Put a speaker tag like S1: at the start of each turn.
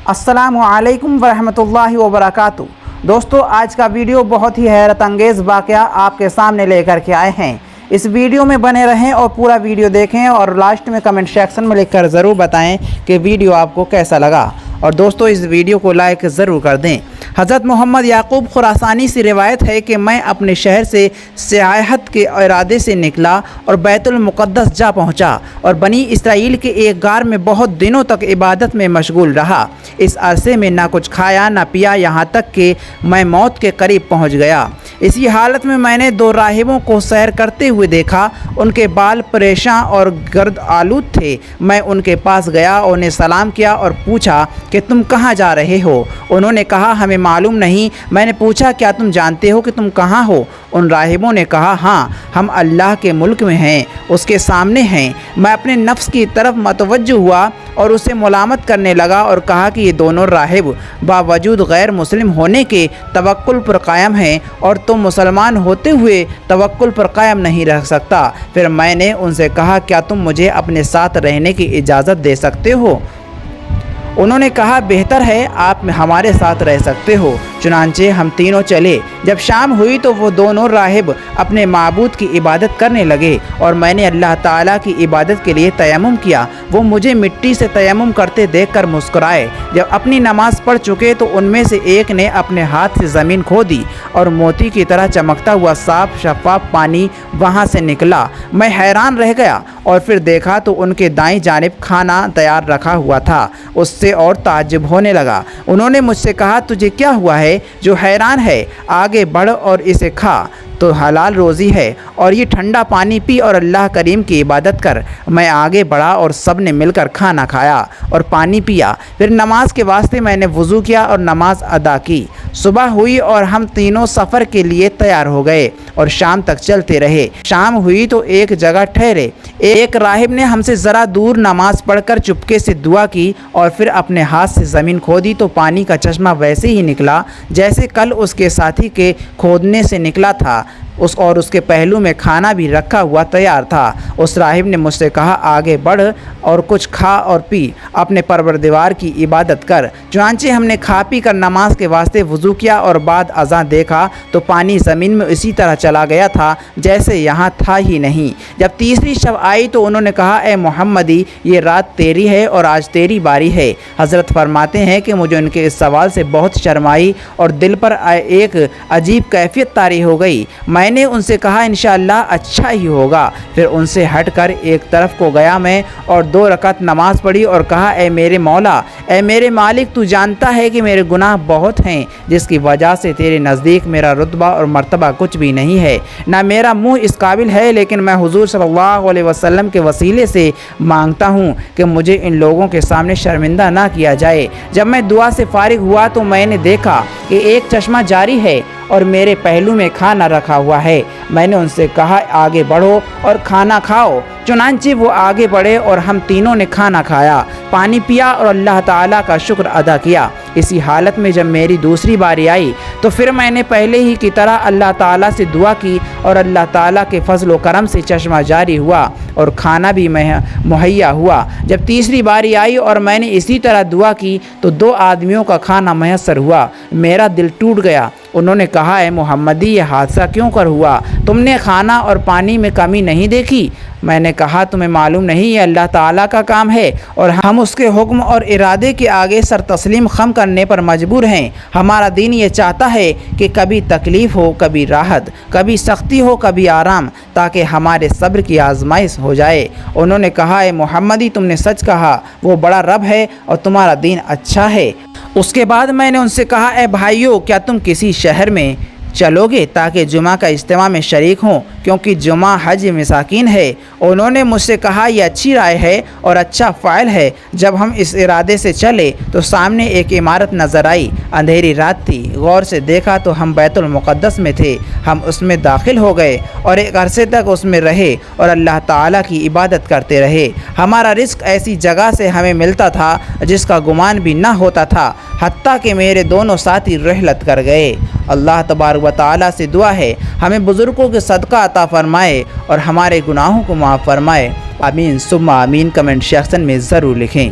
S1: अस्सलामु अलैकुम वरहमतुल्लाहि वबरकातुहू। दोस्तों, आज का वीडियो बहुत ही हैरत अंगेज़ वाक़या आपके सामने लेकर के आए हैं। इस वीडियो में बने रहें और पूरा वीडियो देखें और लास्ट में कमेंट सेक्शन में लिखकर ज़रूर बताएं कि वीडियो आपको कैसा लगा। और दोस्तों, इस वीडियो को लाइक ज़रूर कर दें। हज़रत मोहम्मद याकूब खुरासानी से रिवायत है कि मैं अपने शहर से सियाहत के इरादे से निकला और बैतुल मुक़द्दस जा पहुंचा और बनी इसराइल के एक गार में बहुत दिनों तक इबादत में मशगूल रहा। इस अरसे में ना कुछ खाया ना पिया, यहाँ तक कि मैं मौत के करीब पहुंच गया। इसी हालत में मैंने दो राहिबों को सैर करते हुए देखा। उनके बाल परेशान और गर्द आलूद थे। मैं उनके पास गया, उन्हें सलाम किया और पूछा कि तुम कहाँ जा रहे हो। उन्होंने कहा, हमें मालूम नहीं। मैंने पूछा, क्या तुम जानते हो कि तुम कहाँ हो? उन राहिबों ने कहा, हाँ, हम अल्लाह के मुल्क में हैं, उसके सामने हैं। मैं अपने नफ्स की तरफ मतवज्जो हुआ और उसे मुलामत करने लगा और कहा कि ये दोनों राहिब बावजूद गैर मुस्लिम होने के तवक्कुल पर कायम हैं और तुम मुसलमान होते हुए तवक्कुल पर कायम नहीं रह सकता। फिर मैंने उनसे कहा, क्या तुम मुझे अपने साथ रहने की इजाज़त दे सकते हो? उन्होंने कहा, बेहतर है, आप हमारे साथ रह सकते हो। चुनांचे हम तीनों चले। जब शाम हुई तो वो दोनों राहिब अपने माबूद की इबादत करने लगे और मैंने अल्लाह ताला की इबादत के लिए तयम्मुम किया। वो मुझे मिट्टी से तयम्मुम करते देखकर मुस्कुराए। जब अपनी नमाज पढ़ चुके तो उनमें से एक ने अपने हाथ से ज़मीन खो दी और मोती की तरह चमकता हुआ साफ शफाफ पानी वहाँ से निकला। मैं हैरान रह गया और फिर देखा तो उनके दाईं जानिब खाना तैयार रखा हुआ था। उससे और ताज्जुब होने लगा। उन्होंने मुझसे कहा, तुझे क्या हुआ है जो हैरान है? आगे बढ़ और इसे खा, तो हलाल रोज़ी है, और ये ठंडा पानी पी और अल्लाह करीम की इबादत कर। मैं आगे बढ़ा और सब ने मिलकर खाना खाया और पानी पिया। फिर नमाज के वास्ते मैंने वज़ू किया और नमाज अदा की। सुबह हुई और हम तीनों सफ़र के लिए तैयार हो गए और शाम तक चलते रहे। शाम हुई तो एक जगह ठहरे। एक राहिब ने हमसे ज़रा दूर नमाज पढ़कर चुपके से दुआ की और फिर अपने हाथ से ज़मीन खोदी तो पानी का चश्मा वैसे ही निकला जैसे कल उसके साथी के खोदने से निकला था। उसके पहलू में खाना भी रखा हुआ तैयार था। उस राहिब ने मुझसे कहा, आगे बढ़ और कुछ खा और पी, अपने परवरदिगार की इबादत कर। चुनांचे हमने खा पी कर नमाज के वास्ते वज़ू किया और बाद अज़ां देखा तो पानी ज़मीन में इसी तरह चला गया था जैसे यहाँ था ही नहीं। जब तीसरी शब आई तो उन्होंने कहा, ए मोहम्मदी, ये रात तेरी है और आज तेरी बारी है। हज़रत फरमाते हैं कि मुझे उनके इस सवाल से बहुत शर्माई और दिल पर एक अजीब कैफियत तारी हो गई। मैंने उनसे कहा, इंशाअल्लाह अच्छा ही होगा। फिर उनसे हटकर एक तरफ को गया मैं और 2 रकात नमाज पढ़ी और कहा, ए मेरे मौला, ए मेरे मालिक, तू जानता है कि मेरे गुनाह बहुत हैं, जिसकी वजह से तेरे नज़दीक मेरा रुतबा और मर्तबा कुछ भी नहीं है, ना मेरा मुँह इस काबिल है। लेकिन मैं हुजूर सल्लल्लाहु अलैहि वसल्लम के वसीले से मांगता हूँ कि मुझे इन लोगों के सामने शर्मिंदा ना किया जाए। जब मैं दुआ से फारिग हुआ तो मैंने देखा कि एक चश्मा जारी है और मेरे पहलू में खाना रखा हुआ है। मैंने उनसे कहा, आगे बढ़ो और खाना खाओ। चुनांचे वो आगे बढ़े और हम तीनों ने खाना खाया, पानी पिया और अल्लाह ताला का शुक्र अदा किया। इसी हालत में जब मेरी दूसरी बारी आई तो फिर मैंने पहले ही की तरह अल्लाह ताला से दुआ की और अल्लाह ताला के फजल व करम से चश्मा जारी हुआ और खाना भी मुहैया हुआ। जब तीसरी बारी आई और मैंने इसी तरह दुआ की तो 2 आदमियों का खाना मैसर हुआ। मेरा दिल टूट गया। उन्होंने कहा, ए मोहम्मदी, ये हादसा क्यों कर हुआ? तुमने खाना और पानी में कमी नहीं देखी? मैंने कहा, तुम्हें मालूम नहीं, ये अल्लाह ताला का काम है और हम उसके हुक्म और इरादे के आगे सर तस्लीम खम करने पर मजबूर हैं। हमारा दीन ये चाहता है कि कभी तकलीफ़ हो, कभी राहत, कभी सख्ती हो, कभी आराम, ताकि हमारे सब्र की आजमाइश हो जाए। उन्होंने कहा, ए मोहम्मदी, तुमने सच कहा, वो बड़ा रब है और तुम्हारा दीन अच्छा है। उसके बाद मैंने उनसे कहा, ए भाइयों, क्या तुम किसी शहर में चलोगे ताकि जुमा का इज्तिमा में शरीक हों, क्योंकि जुमा हज मसाकीन है। उन्होंने मुझसे कहा, यह अच्छी राय है और अच्छा फ़ाइल है। जब हम इस इरादे से चले तो सामने एक इमारत नज़र आई। अंधेरी रात थी। गौर से देखा तो हम बैतुल मुक़द्दस में थे। हम उसमें दाखिल हो गए और एक अरसे तक उसमें रहे और अल्लाह ताला की इबादत करते रहे। हमारा रिस्क ऐसी जगह से हमें मिलता था जिसका गुमान भी न होता था, हत्ता कि मेरे दोनों साथी रहलत कर गए। अल्लाह तबारक व तआला से दुआ है हमें बुज़ुर्गों के सदका अता फ़रमाए और हमारे गुनाहों को माफ़ फरमाए। आमीन सुम्मा आमीन। कमेंट सेक्शन में ज़रूर लिखें।